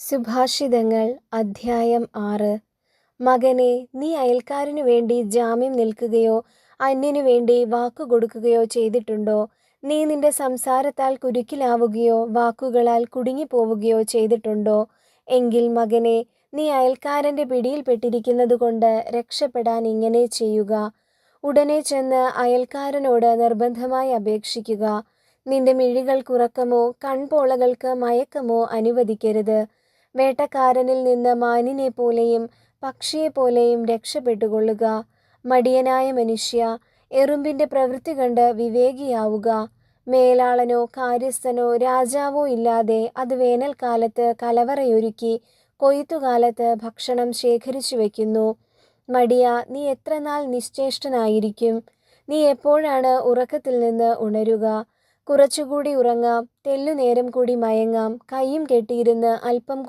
സുഭാഷിതങ്ങൾ അധ്യായം 6. മകനേ, നീ അയൽക്കാരനു വേണ്ടി ജാമ്യം നിൽക്കുകയോ അന്യനു വേണ്ടി വാക്കുകൊടുക്കുകയോ ചെയ്തിട്ടുണ്ടോ? നീ നിന്റെ സംസാരത്താൽ കുരുക്കിലാവുകയോ വാക്കുകളാൽ കുടുങ്ങിപ്പോവുകയോ ചെയ്തിട്ടുണ്ടോ? എങ്കിൽ മകനേ, നീ അയൽക്കാരൻ്റെ പിടിയിൽപ്പെട്ടിരിക്കുന്നതുകൊണ്ട് രക്ഷപ്പെടാൻ ഇങ്ങനെ ചെയ്യുക. ഉടനെ ചെന്ന് അയൽക്കാരനോട് നിർബന്ധമായി അപേക്ഷിക്കുക. നിന്റെ മിഴികൾക്കുറക്കമോ കൺപോളകൾക്ക് മയക്കമോ അനുവദിക്കരുത്. വേട്ടക്കാരനിൽ നിന്ന് മാനിനെപ്പോലെയും പക്ഷിയെപ്പോലെയും രക്ഷപ്പെട്ടുകൊള്ളുക. മടിയനായ മനുഷ്യ, എറുമ്പിൻ്റെ പ്രവൃത്തി കണ്ട് വിവേകിയാവുക. മേലാളനോ കാര്യസ്ഥനോ രാജാവോ ഇല്ലാതെ അത് വേനൽക്കാലത്ത് കലവറയൊരുക്കി കൊയ്ത്തുകാലത്ത് ഭക്ഷണം ശേഖരിച്ചു വയ്ക്കുന്നു. മടിയാ, നീ എത്ര നാൾ നിശ്ചേഷ്ടനായിരിക്കും? നീ എപ്പോഴാണ് ഉറക്കത്തിൽ നിന്ന് ഉണരുക? കുറച്ചുകൂടി ഉറങ്ങാം, തെല്ലുനേരം കൂടി മയങ്ങാം, കയ്യും കെട്ടിയിരുന്ന് അല്പം കൂടി